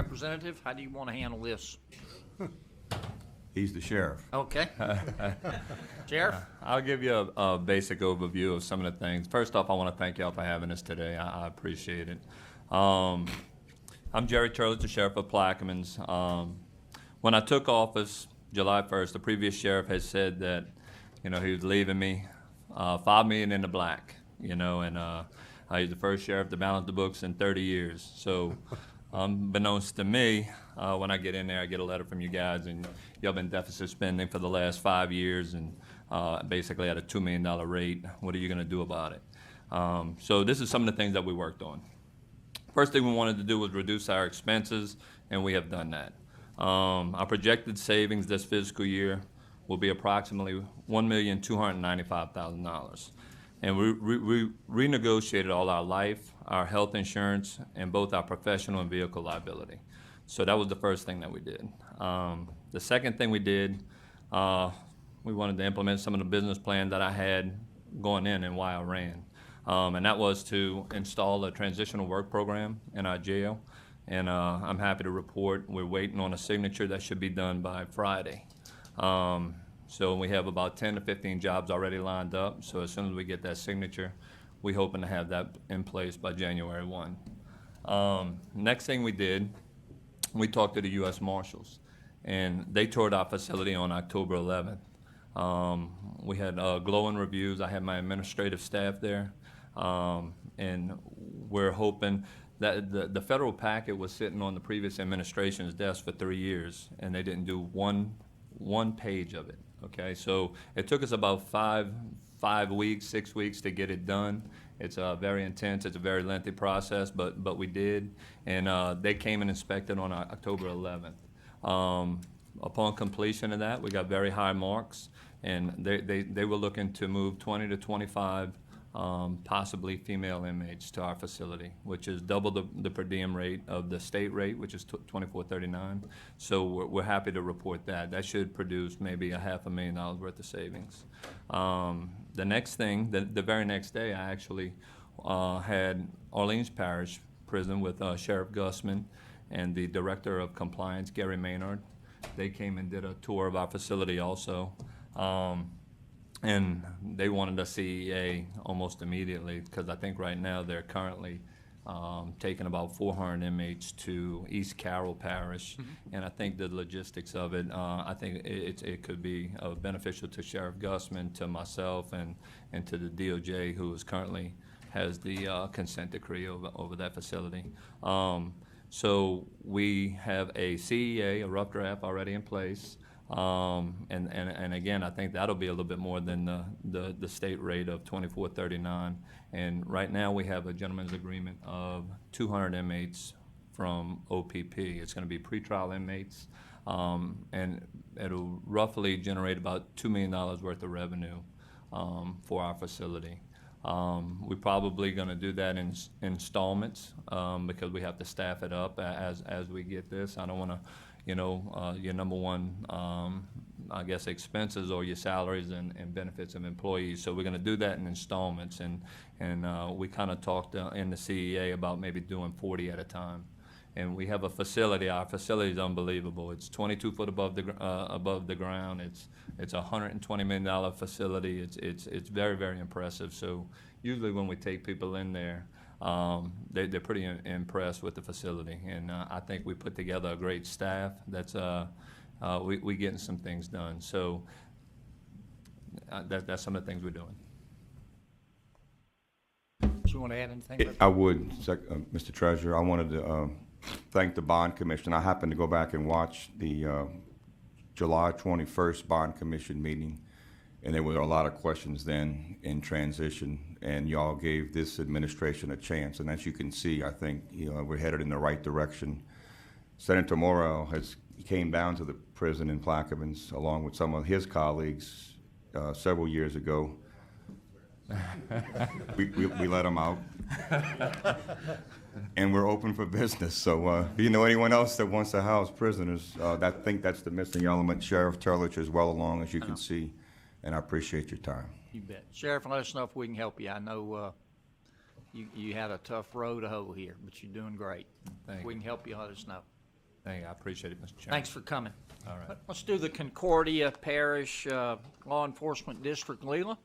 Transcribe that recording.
Representative, how do you want to handle this? He's the sheriff. Okay. Sheriff? I'll give you a basic overview of some of the things. First off, I want to thank y'all for having us today. I appreciate it. I'm Jerry Turlich, the sheriff of Plaquemines. When I took office July 1st, the previous sheriff had said that, he was leaving me $5 million in the black, and he's the first sheriff to balance the books in 30 years. So, unbeknownst to me, when I get in there, I get a letter from you guys, and y'all been deficit spending for the last 5 years, and basically at a $2 million rate. What are you going to do about it? So this is some of the things that we worked on. First thing we wanted to do was reduce our expenses, and we have done that. Our projected savings this fiscal year will be approximately $1,295,000. And we renegotiated all our life, our health insurance, and both our professional and vehicle liability. So that was the first thing that we did. The second thing we did, we wanted to implement some of the business plan that I had going in and why I ran. And that was to install a transitional work program in our jail. And I'm happy to report we're waiting on a signature that should be done by Friday. So we have about 10 to 15 jobs already lined up. So as soon as we get that signature, we're hoping to have that in place by January 1. Next thing we did, we talked to the U.S. Marshals, and they toured our facility on October 11th. We had glowing reviews. I had my administrative staff there, and we're hoping that the federal packet was sitting on the previous administration's desk for 3 years, and they didn't do one page of it. Okay, so it took us about 5 weeks, 6 weeks to get it done. It's very intense. It's a very lengthy process, but we did, and they came and inspected on October 11th. Upon completion of that, we got very high marks, and they were looking to move 20 to 25 possibly female inmates to our facility, which is double the per diem rate of the state rate, which is $24.39. So we're happy to report that. That should produce maybe $500,000 worth of savings. The next thing, the very next day, I actually had Orleans Parish Prison with Sheriff Gussman and the Director of Compliance, Gary Maynard. They came and did a tour of our facility also. And they wanted a CEA almost immediately, because I think right now they're currently taking about 400 inmates to East Carroll Parish. Mm-hmm. And I think the logistics of it, I think it could be beneficial to Sheriff Gussman, to myself, and to the DOJ, who is currently has the consent decree over that facility. So we have a CEA, a rough draft already in place. And again, I think that'll be a little bit more than the state rate of $24.39. And right now we have a gentleman's agreement of 200 inmates from OPP. It's going to be pretrial inmates, and it'll roughly generate about $2 million worth of revenue for our facility. We're probably going to do that in installments because we have to staff it up as we get this. I don't want to, your number one, I guess, expenses or your salaries and benefits of employees. So we're going to do that in installments, and we kind of talked in the CEA about maybe doing 40 at a time. And we have a facility. Our facility is unbelievable. It's 22 foot above the ground. It's a $120 million facility. It's very, very impressive. So usually when we take people in there, they're pretty impressed with the facility, and I think we put together a great staff. That's we getting some things done. So that's some of the things we're doing. Do you want to add anything? I would, Mr. Treasurer. I wanted to thank the Bond Commission. I happened to go back and watch the July 21st Bond Commission meeting, and there were a lot of questions then in transition, and y'all gave this administration a chance. And as you can see, I think we're headed in the right direction. Senator Morrell came down to the prison in Plaquemines along with some of his colleagues several years ago. we let him out. And we're open for business. So if you know anyone else that wants to house prisoners, I think that's the missing element. Sheriff Turlich is well along, as you can see, and I appreciate your time. You bet. Sheriff, let us know if we can help you. I know you had a tough road to hoe here, but you're doing great. Thank if we you. can help you, let us know. Thank you. I appreciate it, Mr. Chairman. Thanks for coming. All right. Let's do the Concordia Parish Law Enforcement District, Leela.